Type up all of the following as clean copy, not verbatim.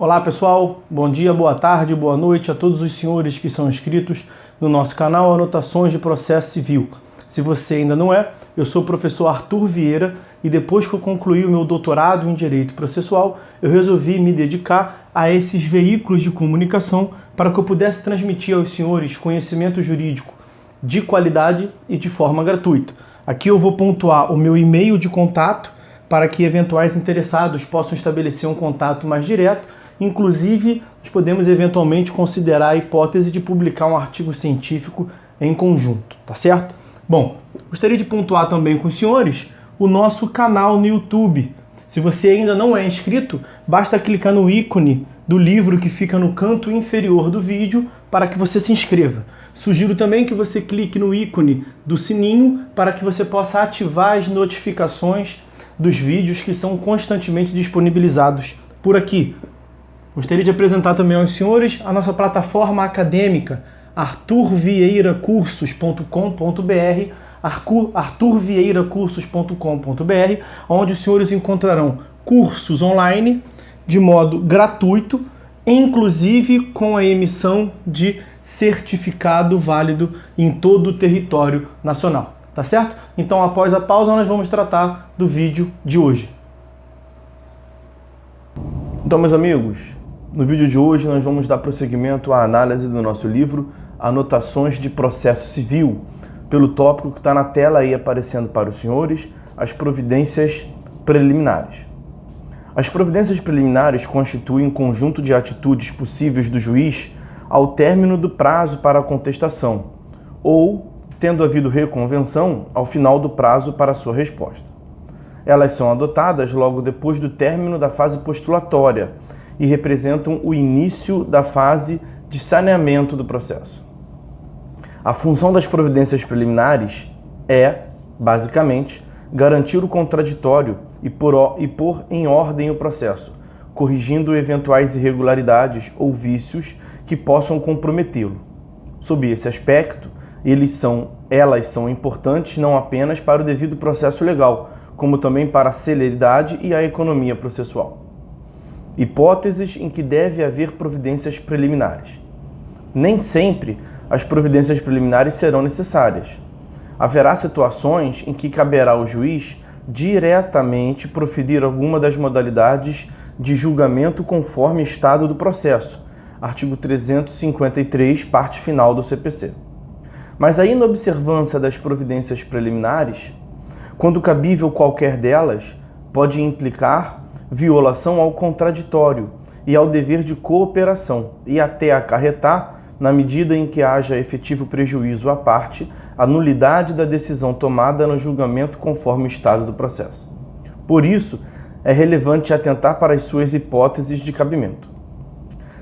Olá pessoal, bom dia, boa tarde, boa noite a todos os senhores que são inscritos no nosso canal Anotações de Processo Civil. Se você ainda não é, eu sou o professor Arthur Vieira e depois que eu concluí o meu doutorado em Direito Processual, eu resolvi me dedicar a esses veículos de comunicação para que eu pudesse transmitir aos senhores conhecimento jurídico de qualidade e de forma gratuita. Aqui eu vou pontuar o meu e-mail de contato para que eventuais interessados possam estabelecer um contato mais direto. Inclusive, nós podemos eventualmente considerar a hipótese de publicar um artigo científico em conjunto, tá certo? Bom, gostaria de pontuar também com os senhores o nosso canal no YouTube. Se você ainda não é inscrito, basta clicar no ícone do livro que fica no canto inferior do vídeo para que você se inscreva. Sugiro também que você clique no ícone do sininho para que você possa ativar as notificações dos vídeos que são constantemente disponibilizados por aqui. Gostaria de apresentar também aos senhores a nossa plataforma acadêmica arturvieiracursos.com.br, arturvieiracursos.com.br, onde os senhores encontrarão cursos online de modo gratuito, inclusive com a emissão de certificado válido em todo o território nacional, tá certo? Então, após a pausa, nós vamos tratar do vídeo de hoje. Então, meus amigos, no vídeo de hoje nós vamos dar prosseguimento à análise do nosso livro Anotações de Processo Civil, pelo tópico que está na tela aí aparecendo para os senhores, as providências preliminares. As providências preliminares constituem um conjunto de atitudes possíveis do juiz ao término do prazo para a contestação, ou, tendo havido reconvenção, ao final do prazo para a sua resposta. Elas são adotadas logo depois do término da fase postulatória e representam o início da fase de saneamento do processo. A função das providências preliminares é, basicamente, garantir o contraditório e pôr em ordem o processo, corrigindo eventuais irregularidades ou vícios que possam comprometê-lo. Sob esse aspecto, elas são importantes não apenas para o devido processo legal, como também para a celeridade e a economia processual. Hipóteses em que deve haver providências preliminares. Nem sempre as providências preliminares serão necessárias. Haverá situações em que caberá ao juiz diretamente proferir alguma das modalidades de julgamento conforme estado do processo, artigo 353, parte final do CPC. Mas a inobservância das providências preliminares, quando cabível qualquer delas, pode implicar violação ao contraditório e ao dever de cooperação e até acarretar, na medida em que haja efetivo prejuízo à parte, a nulidade da decisão tomada no julgamento conforme o estado do processo. Por isso, é relevante atentar para as suas hipóteses de cabimento.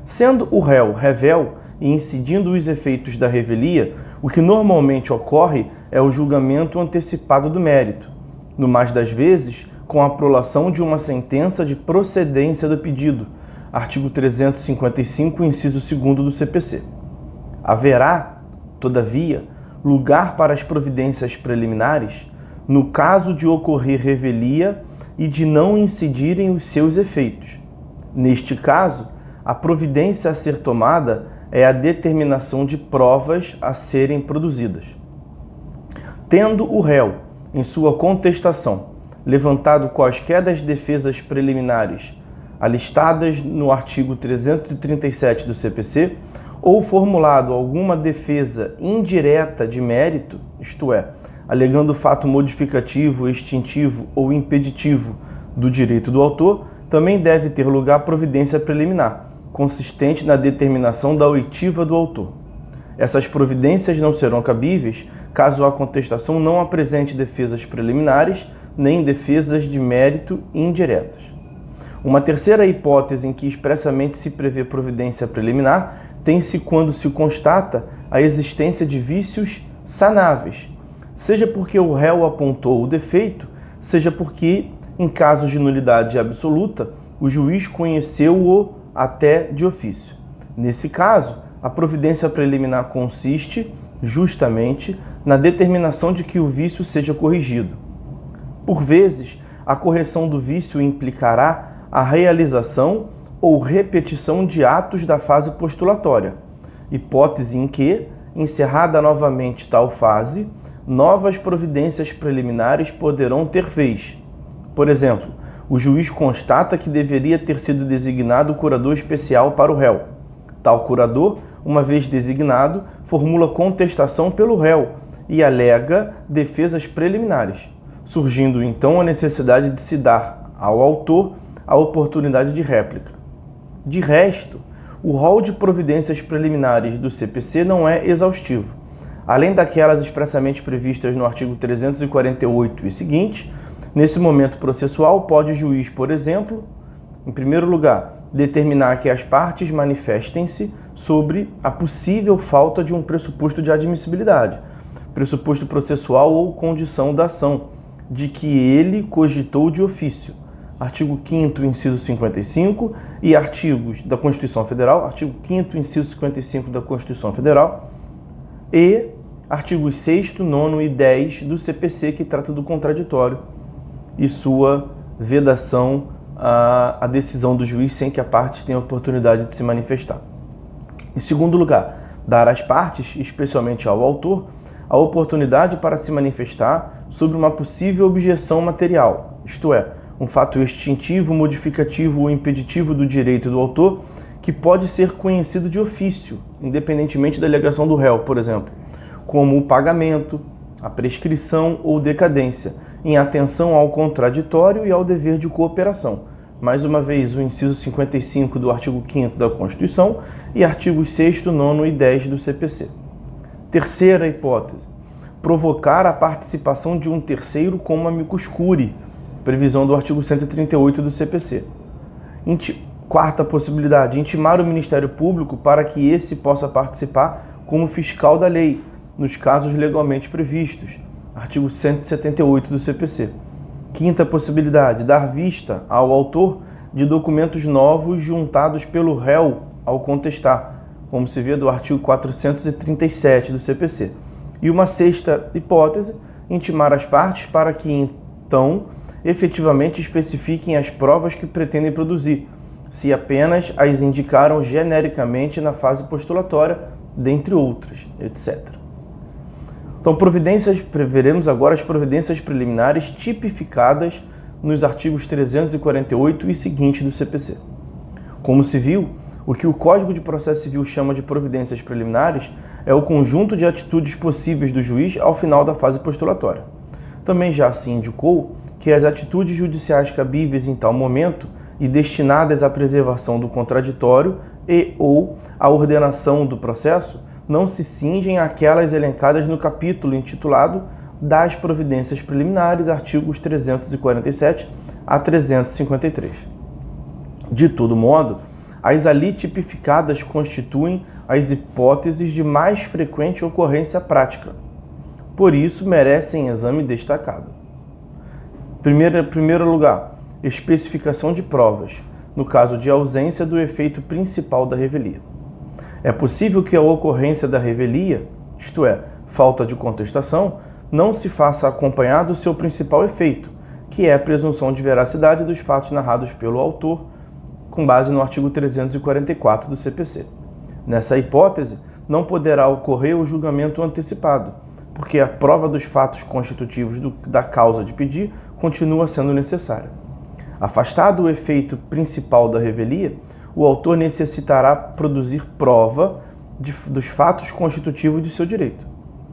Sendo o réu revel e incidindo os efeitos da revelia, o que normalmente ocorre é o julgamento antecipado do mérito, no mais das vezes, com a prolação de uma sentença de procedência do pedido, artigo 355, inciso 2º do CPC. Haverá, todavia, lugar para as providências preliminares no caso de ocorrer revelia e de não incidirem os seus efeitos. Neste caso, a providência a ser tomada é a determinação de provas a serem produzidas. Tendo o réu, em sua contestação, levantado quaisquer das defesas preliminares alistadas no artigo 337 do CPC, ou formulado alguma defesa indireta de mérito, isto é, alegando fato modificativo, extintivo ou impeditivo do direito do autor, também deve ter lugar providência preliminar, consistente na determinação da oitiva do autor. Essas providências não serão cabíveis caso a contestação não apresente defesas preliminares nem defesas de mérito indiretas. Uma terceira hipótese em que expressamente se prevê providência preliminar tem-se quando se constata a existência de vícios sanáveis, seja porque o réu apontou o defeito, seja porque, em casos de nulidade absoluta, o juiz conheceu-o até de ofício. Nesse caso, a providência preliminar consiste, justamente, na determinação de que o vício seja corrigido. Por vezes, a correção do vício implicará a realização ou repetição de atos da fase postulatória, hipótese em que, encerrada novamente tal fase, novas providências preliminares poderão ter vez. Por exemplo, o juiz constata que deveria ter sido designado curador especial para o réu. Tal curador, uma vez designado, formula contestação pelo réu e alega defesas preliminares, surgindo então a necessidade de se dar ao autor a oportunidade de réplica. De resto, o rol de providências preliminares do CPC não é exaustivo. Além daquelas expressamente previstas no artigo 348 e seguinte, nesse momento processual, pode o juiz, por exemplo, em primeiro lugar, determinar que as partes manifestem-se sobre a possível falta de um pressuposto de admissibilidade, pressuposto processual ou condição da ação, de que ele cogitou de ofício. Artigo 5º, inciso 55, e artigos da Constituição Federal, artigo 5º, inciso 55 da Constituição Federal, e artigos 6º, 9º e 10 do CPC, que trata do contraditório e sua vedação à decisão do juiz sem que a parte tenha oportunidade de se manifestar. Em segundo lugar, dar às partes, especialmente ao autor, a oportunidade para se manifestar sobre uma possível objeção material, isto é, um fato extintivo, modificativo ou impeditivo do direito do autor que pode ser conhecido de ofício, independentemente da alegação do réu, por exemplo, como o pagamento, a prescrição ou decadência, em atenção ao contraditório e ao dever de cooperação. Mais uma vez, o inciso 55 do artigo 5º da Constituição e artigos 6º, 9º e 10 do CPC. Terceira hipótese, provocar a participação de um terceiro como amicus curiae, previsão do artigo 138 do CPC. Quarta possibilidade, intimar o Ministério Público para que esse possa participar como fiscal da lei, nos casos legalmente previstos, artigo 178 do CPC. Quinta possibilidade, dar vista ao autor de documentos novos juntados pelo réu ao contestar, como se vê do artigo 437 do CPC. E uma sexta hipótese, intimar as partes para que, então, efetivamente especifiquem as provas que pretendem produzir, se apenas as indicaram genericamente na fase postulatória, dentre outras, etc. Então, veremos agora as providências preliminares tipificadas nos artigos 348 e seguintes do CPC. Como se viu, o que o Código de Processo Civil chama de providências preliminares é o conjunto de atitudes possíveis do juiz ao final da fase postulatória. Também já se indicou que as atitudes judiciais cabíveis em tal momento e destinadas à preservação do contraditório e ou à ordenação do processo não se cingem àquelas elencadas no capítulo intitulado das providências preliminares, artigos 347 a 353. De todo modo, as ali tipificadas constituem as hipóteses de mais frequente ocorrência prática. Por isso, merecem exame destacado. Primeiro lugar, especificação de provas, no caso de ausência do efeito principal da revelia. É possível que a ocorrência da revelia, isto é, falta de contestação, não se faça acompanhar do seu principal efeito, que é a presunção de veracidade dos fatos narrados pelo autor, com base no artigo 344 do CPC. Nessa hipótese, não poderá ocorrer o julgamento antecipado, porque a prova dos fatos constitutivos da causa de pedir continua sendo necessária. Afastado o efeito principal da revelia, o autor necessitará produzir prova dos fatos constitutivos de seu direito.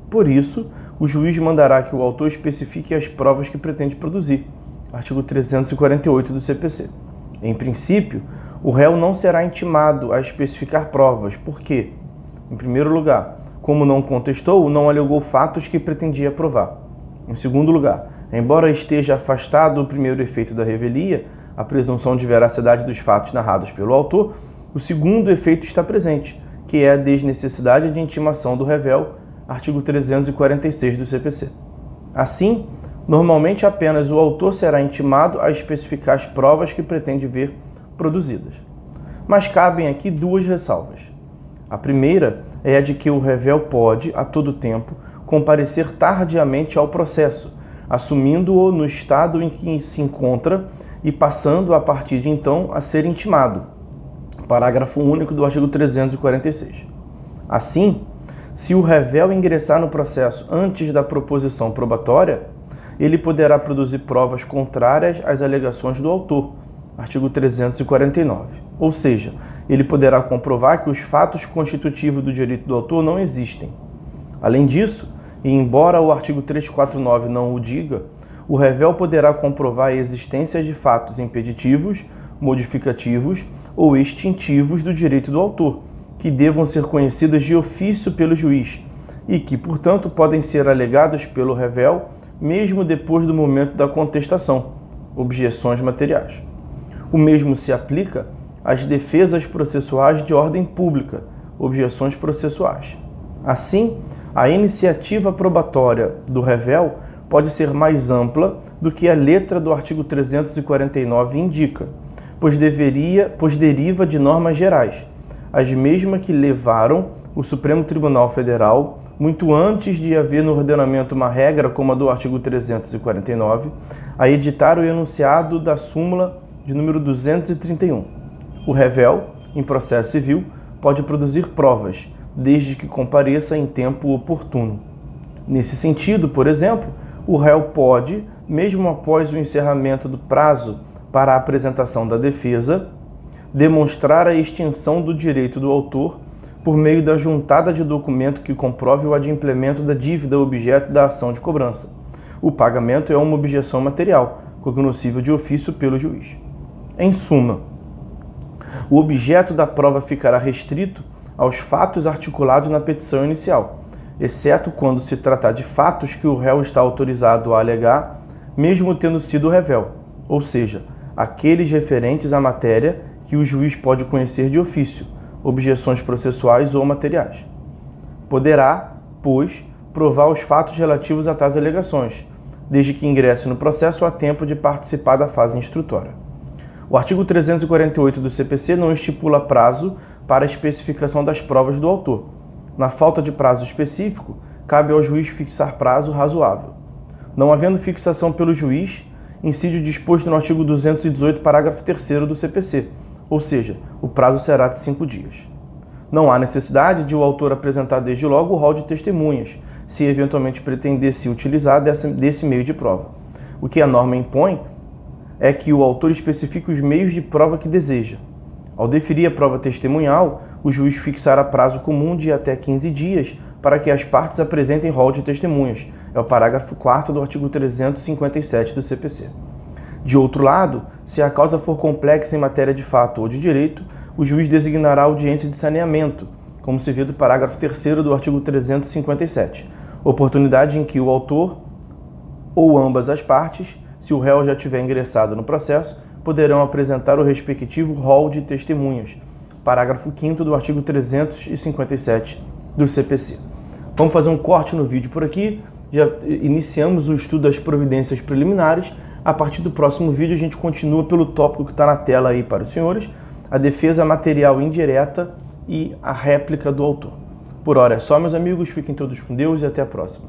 Por isso, o juiz mandará que o autor especifique as provas que pretende produzir. Artigo 348 do CPC. Em princípio, o réu não será intimado a especificar provas, porque, em primeiro lugar, como não contestou, não alegou fatos que pretendia provar. Em segundo lugar, embora esteja afastado o primeiro efeito da revelia, a presunção de veracidade dos fatos narrados pelo autor, o segundo efeito está presente, que é a desnecessidade de intimação do revel, artigo 346 do CPC. Assim, normalmente apenas o autor será intimado a especificar as provas que pretende ver produzidas. Mas cabem aqui duas ressalvas. A primeira é a de que o revel pode, a todo tempo, comparecer tardiamente ao processo, assumindo-o no estado em que se encontra e passando a partir de então a ser intimado. Parágrafo único do artigo 346. Assim, se o réu ingressar no processo antes da proposição probatória, ele poderá produzir provas contrárias às alegações do autor, artigo 349. Ou seja, ele poderá comprovar que os fatos constitutivos do direito do autor não existem. Além disso, e embora o artigo 349 não o diga, o réu poderá comprovar a existência de fatos impeditivos, modificativos ou extintivos do direito do autor, que devam ser conhecidos de ofício pelo juiz e que, portanto, podem ser alegados pelo réu mesmo depois do momento da contestação, objeções materiais. O mesmo se aplica às defesas processuais de ordem pública, objeções processuais. Assim, a iniciativa probatória do réu pode ser mais ampla do que a letra do artigo 349 indica, pois deriva de normas gerais, as mesmas que levaram o Supremo Tribunal Federal, muito antes de haver no ordenamento uma regra como a do artigo 349, a editar o enunciado da súmula de número 231. O réu, em processo civil, pode produzir provas, desde que compareça em tempo oportuno. Nesse sentido, por exemplo, o réu pode, mesmo após o encerramento do prazo para a apresentação da defesa, demonstrar a extinção do direito do autor por meio da juntada de documento que comprove o adimplemento da dívida objeto da ação de cobrança. O pagamento é uma objeção material, cognoscível de ofício pelo juiz. Em suma, o objeto da prova ficará restrito aos fatos articulados na petição inicial, exceto quando se tratar de fatos que o réu está autorizado a alegar, mesmo tendo sido réu, ou seja, aqueles referentes à matéria que o juiz pode conhecer de ofício, objeções processuais ou materiais. Poderá, pois, provar os fatos relativos a tais alegações, desde que ingresse no processo a tempo de participar da fase instrutória. O artigo 348 do CPC não estipula prazo para a especificação das provas do autor. Na falta de prazo específico, cabe ao juiz fixar prazo razoável. Não havendo fixação pelo juiz, incide o disposto no artigo 218, parágrafo 3º do CPC, ou seja, o prazo será de 5 dias. Não há necessidade de o autor apresentar desde logo o rol de testemunhas, se eventualmente pretender se utilizar desse meio de prova. O que a norma impõe é que o autor especifique os meios de prova que deseja. Ao deferir a prova testemunhal, o juiz fixará prazo comum de até 15 dias para que as partes apresentem rol de testemunhas. É o parágrafo 4º do artigo 357 do CPC. De outro lado, se a causa for complexa em matéria de fato ou de direito, o juiz designará audiência de saneamento, como se vê do parágrafo 3º do artigo 357, oportunidade em que o autor ou ambas as partes, se o réu já tiver ingressado no processo, poderão apresentar o respectivo rol de testemunhas, parágrafo 5º do artigo 357 do CPC. Vamos fazer um corte no vídeo por aqui, já iniciamos o estudo das providências preliminares. A partir do próximo vídeo a gente continua pelo tópico que está na tela aí para os senhores, a defesa material indireta e a réplica do autor. Por hora é só, meus amigos, fiquem todos com Deus e até a próxima.